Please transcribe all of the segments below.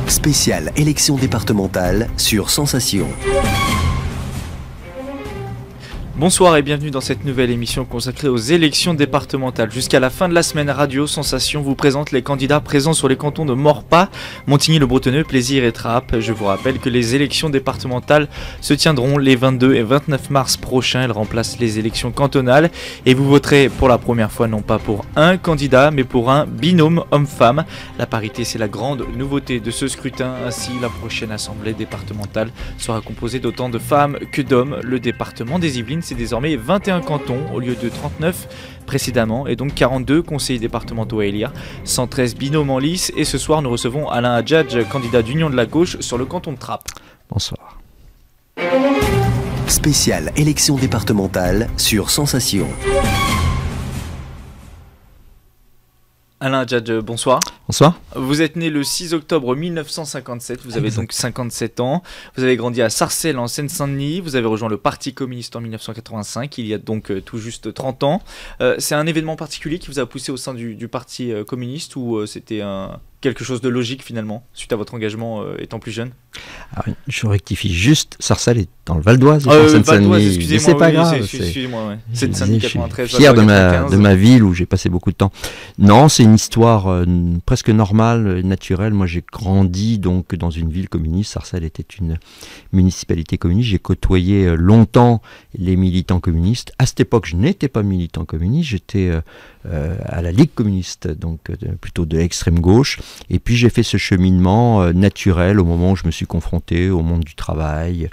Spéciale élection départementale sur Sensation. Bonsoir et bienvenue dans cette nouvelle émission consacrée aux élections départementales. Jusqu'à la fin de la semaine, Radio Sensation vous présente les candidats présents sur les cantons de Maurepas, Montigny-le-Bretonneux, Plaisir et Trappes. Je vous rappelle que les élections départementales se tiendront les 22 et 29 mars prochains. Elles remplacent les élections cantonales et vous voterez pour la première fois non pas pour un candidat mais pour un binôme homme-femme. La parité, c'est la grande nouveauté de ce scrutin. Ainsi, la prochaine assemblée départementale sera composée d'autant de femmes que d'hommes. Le département des Yvelines, c'est désormais 21 cantons au lieu de 39 précédemment et donc 42 conseillers départementaux à élire, 113 binômes en lice et ce soir nous recevons Alain Hadjadj, candidat d'Union de la gauche sur le canton de Trappes. Bonsoir. Spéciale élection départementale sur Sensation. Alain Hadjadj, bonsoir. Bonsoir. Vous êtes né le 6 octobre 1957, vous avez donc 57 ans. Vous avez grandi à Sarcelles en Seine-Saint-Denis, vous avez rejoint le Parti communiste en 1985, il y a donc tout juste 30 ans. C'est un événement particulier qui vous a poussé au sein du Parti communiste ou c'était quelque chose de logique finalement, suite à votre engagement étant plus jeune? Alors, je rectifie juste, Sarcelles est dans le Val d'Oise, en Seine-Saint-Denis. Mais c'est pas grave. Excusez-moi, ouais. Seine-Saint-Denis 93. Je suis fier de ma ville où j'ai passé beaucoup de temps. Non, c'est une histoire presque normale, naturelle. Moi, j'ai grandi donc dans une ville communiste. Sarcelles était une municipalité communiste. J'ai côtoyé longtemps les militants communistes. À cette époque, je n'étais pas militant communiste. J'étais à la Ligue communiste, donc plutôt de l'extrême gauche. Et puis j'ai fait ce cheminement naturel au moment où je me suis confronté au monde du travail,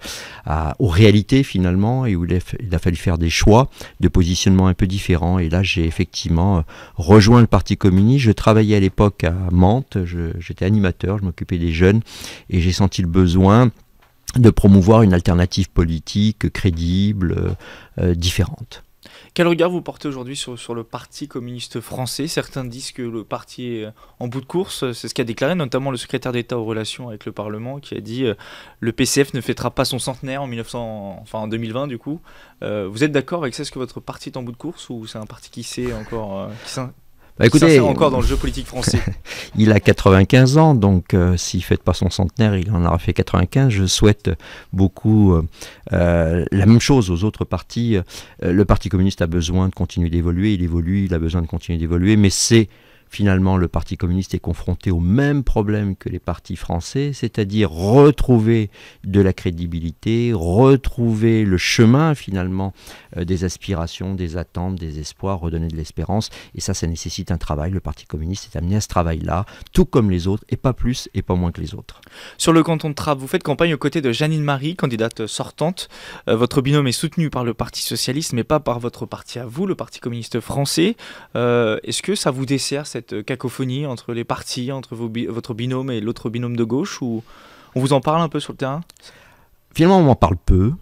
aux réalités finalement, et où il a fallu faire des choix de positionnement un peu différents. Et là j'ai effectivement rejoint le Parti communiste. Je travaillais à l'époque à Mantes, j'étais animateur, je m'occupais des jeunes, et j'ai senti le besoin de promouvoir une alternative politique crédible, différente. Quel regard vous portez aujourd'hui sur le Parti communiste français? Certains disent que le parti est en bout de course, c'est ce qu'a déclaré notamment le secrétaire d'État aux relations avec le Parlement, qui a dit le PCF ne fêtera pas son centenaire en 2020 du coup. Vous êtes d'accord avec ça? Est-ce que votre parti est en bout de course ou c'est un parti qui sait encore... Écoutez, encore dans le jeu politique français? Il a 95 ans, donc s'il ne fête pas son centenaire, il en aura fait 95. Je souhaite beaucoup la même chose aux autres partis. Le Parti communiste a besoin de continuer d'évoluer, il évolue, il a besoin de continuer d'évoluer, mais c'est... Finalement, le Parti communiste est confronté au même problème que les partis français, c'est-à-dire retrouver de la crédibilité, retrouver le chemin finalement des aspirations, des attentes, des espoirs, redonner de l'espérance. Et ça nécessite un travail. Le Parti communiste est amené à ce travail-là, tout comme les autres, et pas plus et pas moins que les autres. Sur le canton de Trappes, vous faites campagne aux côtés de Jeannine Marie, candidate sortante. Votre binôme est soutenu par le Parti socialiste, mais pas par votre parti à vous, le Parti communiste français. Est-ce que ça vous dessert cette cacophonie entre les partis, entre votre binôme et l'autre binôme de gauche, ou on vous en parle un peu sur le terrain? Finalement, on m'en parle peu,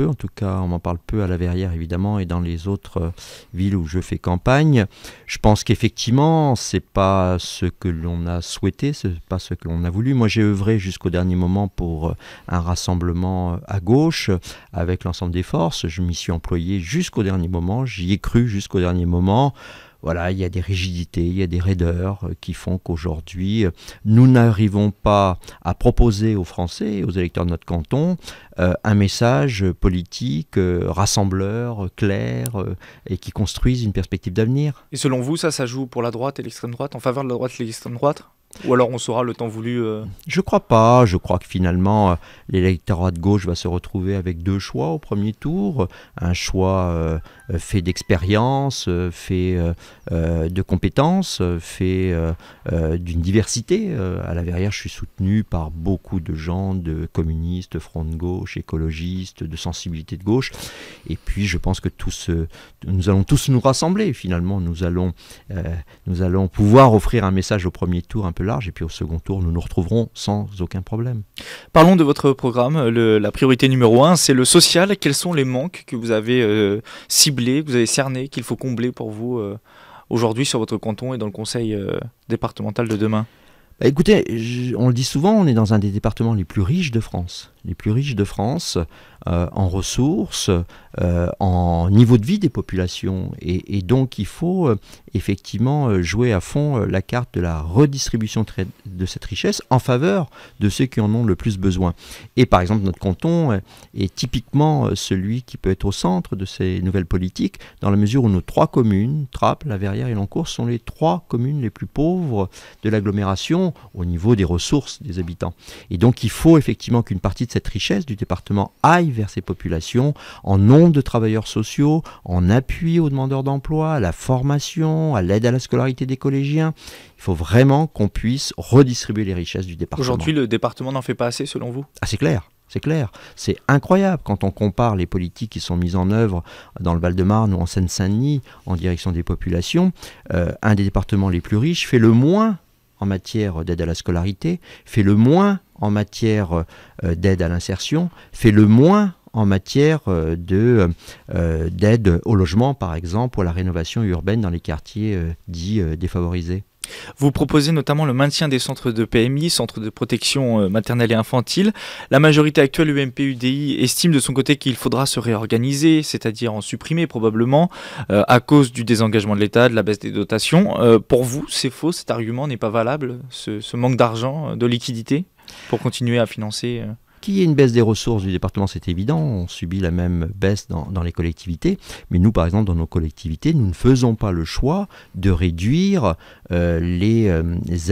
en tout cas, on m'en parle peu à La Verrière, évidemment, et dans les autres villes où je fais campagne. Je pense qu'effectivement, c'est pas ce que l'on a souhaité, c'est pas ce que l'on a voulu. Moi, j'ai œuvré jusqu'au dernier moment pour un rassemblement à gauche, avec l'ensemble des forces. Je m'y suis employé jusqu'au dernier moment, j'y ai cru jusqu'au dernier moment. Voilà, il y a des rigidités, il y a des raideurs qui font qu'aujourd'hui, nous n'arrivons pas à proposer aux Français et aux électeurs de notre canton un message politique, rassembleur, clair, et qui construise une perspective d'avenir. Et selon vous, ça joue pour la droite et l'extrême droite, en faveur de la droite et l'extrême droite? Ou alors on saura le temps voulu Je crois pas. Je crois que finalement, l'électorat de gauche va se retrouver avec deux choix au premier tour. Un choix fait d'expérience, fait de compétences, fait d'une diversité. À La Verrière, je suis soutenu par beaucoup de gens, de communistes, front de gauche, écologistes, de sensibilité de gauche. Et puis, je pense que nous allons tous nous rassembler. Finalement, nous allons pouvoir offrir un message au premier tour un peu large, et puis au second tour, nous nous retrouverons sans aucun problème. Parlons de votre programme. La priorité numéro 1, c'est le social. Quels sont les manques que vous avez ciblés, que vous avez cernés, qu'il faut combler pour vous aujourd'hui sur votre canton et dans le conseil départemental de demain? Écoutez, on le dit souvent, on est dans un des départements les plus riches de France. les plus riches de France, en ressources, en niveau de vie des populations. Et donc il faut effectivement jouer à fond la carte de la redistribution de cette richesse en faveur de ceux qui en ont le plus besoin. Et par exemple, notre canton est typiquement celui qui peut être au centre de ces nouvelles politiques, dans la mesure où nos 3 communes, Trappes, La Verrière et Lancourt, sont les 3 communes les plus pauvres de l'agglomération au niveau des ressources des habitants. Et donc il faut effectivement qu'une partie de cette richesse du département aille vers ces populations, en nombre de travailleurs sociaux, en appui aux demandeurs d'emploi, à la formation, à l'aide à la scolarité des collégiens. Il faut vraiment qu'on puisse redistribuer les richesses du département. Aujourd'hui, le département n'en fait pas assez, selon vous? Ah, c'est clair. C'est clair, c'est incroyable quand on compare les politiques qui sont mises en œuvre dans le Val-de-Marne ou en Seine-Saint-Denis en direction des populations. Un des départements les plus riches fait le moins en matière d'aide à la scolarité, fait le moins en matière d'aide à l'insertion, fait le moins en matière d'aide au logement, par exemple, ou à la rénovation urbaine dans les quartiers dits défavorisés. Vous proposez notamment le maintien des centres de PMI, centres de protection maternelle et infantile. La majorité actuelle UMP-UDI estime de son côté qu'il faudra se réorganiser, c'est-à-dire en supprimer probablement, à cause du désengagement de l'État, de la baisse des dotations. Pour vous, c'est faux, cet argument n'est pas valable, ce manque d'argent, de liquidité, pour continuer à financer Qu'il y ait une baisse des ressources du département, c'est évident, on subit la même baisse dans les collectivités, mais nous, par exemple, dans nos collectivités, nous ne faisons pas le choix de réduire les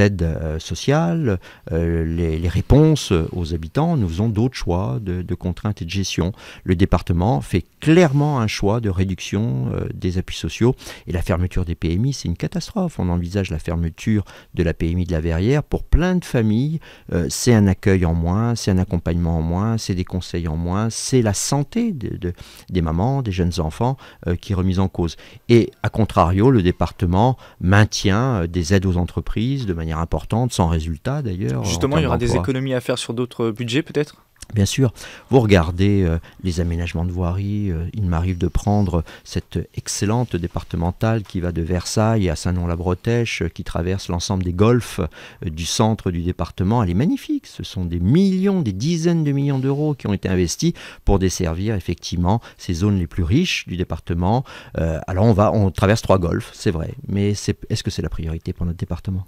aides sociales, les réponses aux habitants. Nous faisons d'autres choix de contraintes et de gestion. Le département fait clairement un choix de réduction des appuis sociaux, et la fermeture des PMI, c'est une catastrophe. On envisage la fermeture de la PMI de la Verrière. Pour plein de familles, c'est un accueil en moins, c'est un accompagnement en moins, c'est des conseils en moins, c'est la santé des mamans, des jeunes enfants qui est remise en cause. Et à contrario, le département maintient des aides aux entreprises de manière importante, sans résultat d'ailleurs. Justement, il y aura des économies à faire sur d'autres budgets peut-être ? Bien sûr, vous regardez les aménagements de voirie, il m'arrive de prendre cette excellente départementale qui va de Versailles à Saint-Nom-la-Bretèche, qui traverse l'ensemble des golfs du centre du département. Elle est magnifique, ce sont des millions, des dizaines de millions d'euros qui ont été investis pour desservir effectivement ces zones les plus riches du département. Alors on traverse 3 golfs, c'est vrai, mais est-ce que c'est la priorité pour notre département ?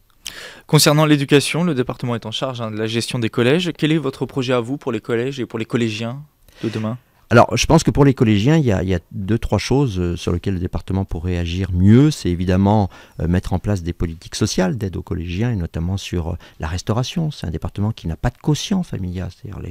Concernant l'éducation, le département est en charge de la gestion des collèges. Quel est votre projet à vous pour les collèges et pour les collégiens de demain ? Alors, je pense que pour les collégiens, il y a 2-3 choses sur lesquelles le département pourrait agir mieux. C'est évidemment mettre en place des politiques sociales d'aide aux collégiens, et notamment sur la restauration. C'est un département qui n'a pas de quotient familial. C'est-à-dire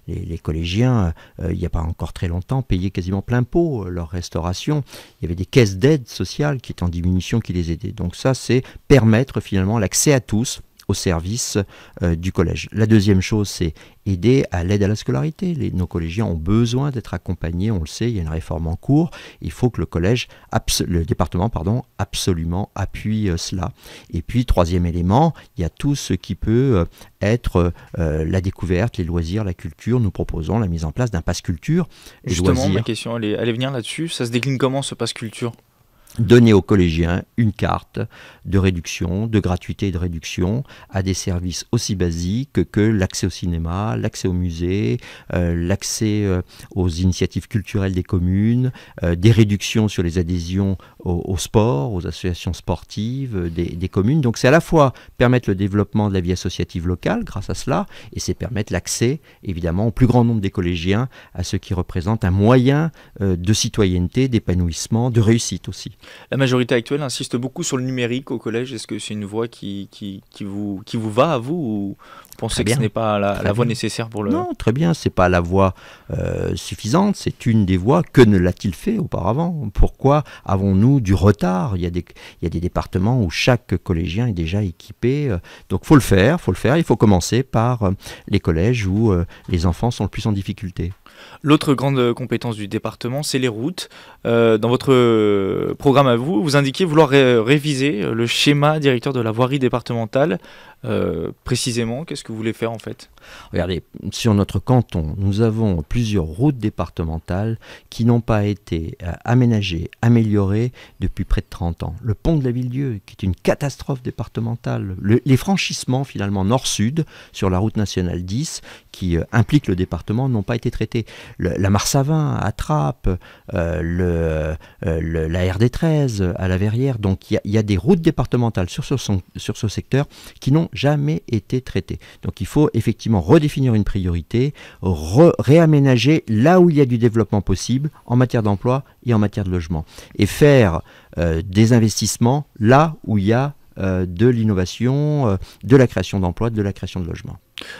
les collégiens, il n'y a pas encore très longtemps, payaient quasiment plein pot leur restauration. Il y avait des caisses d'aide sociale qui étaient en diminution, qui les aidaient. Donc ça, c'est permettre finalement l'accès à tous au service du collège. La deuxième chose, c'est aider à l'aide à la scolarité. Nos collégiens ont besoin d'être accompagnés, on le sait, il y a une réforme en cours. Il faut que le département, absolument appuie cela. Et puis, troisième élément, il y a tout ce qui peut être la découverte, les loisirs, la culture. Nous proposons la mise en place d'un pass culture. Justement, ma question allait venir là-dessus. Ça se décline comment, ce pass culture ? Donner aux collégiens une carte de réduction, de gratuité et de réduction à des services aussi basiques que l'accès au cinéma, l'accès au musée, l'accès aux initiatives culturelles des communes, des réductions sur les adhésions au sport, aux associations sportives des communes. Donc c'est à la fois permettre le développement de la vie associative locale grâce à cela, et c'est permettre l'accès évidemment au plus grand nombre des collégiens à ce qui représente un moyen de citoyenneté, d'épanouissement, de réussite aussi. La majorité actuelle insiste beaucoup sur le numérique au collège. Est-ce que c'est une voie qui vous va à vous, ou vous pensez que ce n'est pas la voie nécessaire pour le... Non, très bien, ce n'est pas la voie suffisante, c'est une des voies. Que ne l'a-t-il fait auparavant ? Pourquoi avons-nous du retard ? Il y a des départements où chaque collégien est déjà équipé. Donc il faut le faire, il faut commencer par les collèges où les enfants sont le plus en difficulté. L'autre grande compétence du département, c'est les routes. Dans votre programme à vous, vous indiquez vouloir réviser le schéma directeur de la voirie départementale. Précisément, qu'est-ce que vous voulez faire en fait? Regardez, sur notre canton, nous avons plusieurs routes départementales qui n'ont pas été aménagées, améliorées depuis près de 30 ans. Le pont de la Villedieu, qui est une catastrophe départementale. Les franchissements, finalement, nord-sud, sur la route nationale 10, qui impliquent le département, n'ont pas été traités. La Marsavin, à Trappes, la RD 13, à la Verrière. Donc, il y a des routes départementales sur ce secteur qui n'ont jamais été traitées. Donc, il faut effectivement redéfinir une priorité, réaménager là où il y a du développement possible en matière d'emploi et en matière de logement. Et faire des investissements là où il y a de l'innovation, de la création d'emplois, de la création de logements.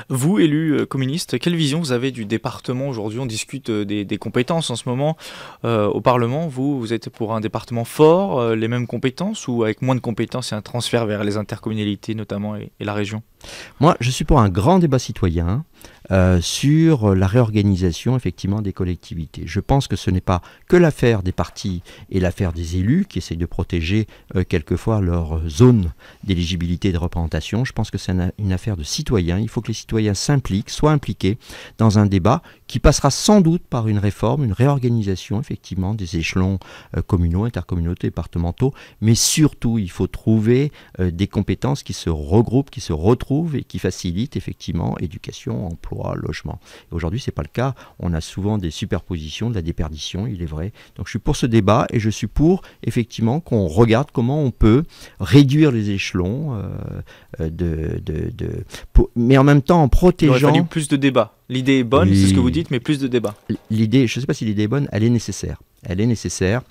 Vous, élu communiste, quelle vision vous avez du département aujourd'hui? On discute des compétences en ce moment au Parlement. Vous êtes pour un département fort, les mêmes compétences, ou avec moins de compétences et un transfert vers les intercommunalités notamment et la région? Moi, je suis pour un grand débat citoyen sur la réorganisation effectivement des collectivités. Je pense que ce n'est pas que l'affaire des partis et l'affaire des élus qui essayent de protéger quelquefois leur zone d'éligibilité et de représentation. Je pense que c'est une affaire de citoyens. Il faut que les citoyens s'impliquent, soient impliqués dans un débat qui passera sans doute par une réforme, une réorganisation effectivement des échelons communaux, intercommunaux, départementaux, mais surtout il faut trouver des compétences qui se regroupent, qui se retrouvent et qui facilitent effectivement éducation, emploi, logement. Aujourd'hui c'est pas le cas, on a souvent des superpositions, de la déperdition, il est vrai. Donc je suis pour ce débat et je suis pour effectivement qu'on regarde comment on peut réduire les échelons, mais en même temps en protégeant... Il aurait fallu plus de débats. L'idée est bonne, oui. C'est ce que vous dites, mais plus de débats. L'idée, je ne sais pas si l'idée est bonne, elle est nécessaire. Elle est nécessaire.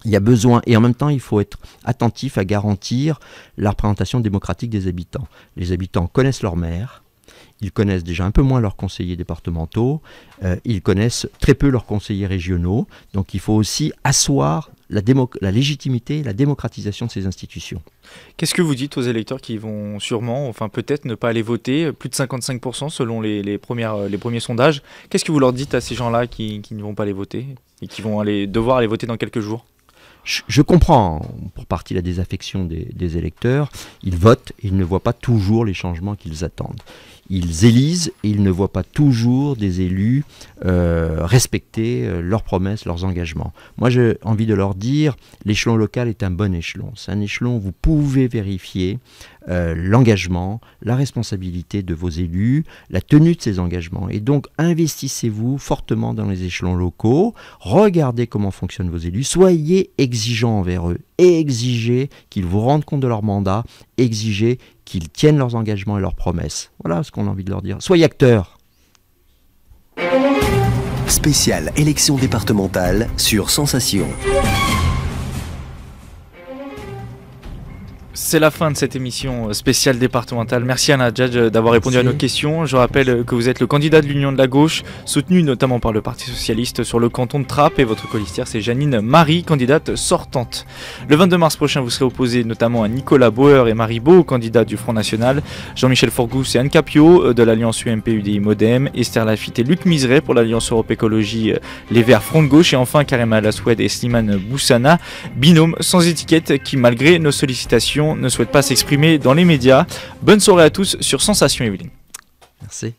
Il y a besoin, et en même temps, il faut être attentif à garantir la représentation démocratique des habitants. Les habitants connaissent leur maire, ils connaissent déjà un peu moins leurs conseillers départementaux, ils connaissent très peu leurs conseillers régionaux, donc il faut aussi asseoir la légitimité, la démocratisation de ces institutions. Qu'est-ce que vous dites aux électeurs qui vont sûrement, enfin peut-être ne pas aller voter, plus de 55% selon les premiers sondages? Qu'est-ce que vous leur dites à ces gens-là qui ne vont pas aller voter et qui vont devoir aller voter dans quelques jours? Je comprends pour partie la désaffection des électeurs. Ils votent et ils ne voient pas toujours les changements qu'ils attendent. Ils élisent et ils ne voient pas toujours des élus respecter leurs promesses, leurs engagements. Moi, j'ai envie de leur dire, l'échelon local est un bon échelon. C'est un échelon où vous pouvez vérifier l'engagement, la responsabilité de vos élus, la tenue de ces engagements. Et donc, investissez-vous fortement dans les échelons locaux, regardez comment fonctionnent vos élus, soyez exigeants envers eux, et exigez qu'ils vous rendent compte de leur mandat, exigez qu'ils tiennent leurs engagements et leurs promesses. Voilà ce qu'on a envie de leur dire. Soyez acteurs. Spéciale élection départementale sur Sensation. C'est la fin de cette émission spéciale départementale. Merci Anna Djadj d'avoir répondu à nos questions. Je rappelle que vous êtes le candidat de l'Union de la Gauche, soutenu notamment par le Parti Socialiste sur le canton de Trappes, et votre colistière c'est Janine Marie, candidate sortante. Le 22 mars prochain, vous serez opposé notamment à Nicolas Bauer et Marie Beau, candidats du Front National, Jean-Michel Forgousse et Anne Capio de l'Alliance UMP-UDI-Modem, Esther Lafitte et Luc Miseret pour l'Alliance Europe Écologie Les Verts Front de Gauche, et enfin Karim Alaswed et Slimane Boussana, binôme sans étiquette qui, malgré nos sollicitations, ne souhaite pas s'exprimer dans les médias. Bonne soirée à tous sur Sensation, Evelyne. Merci.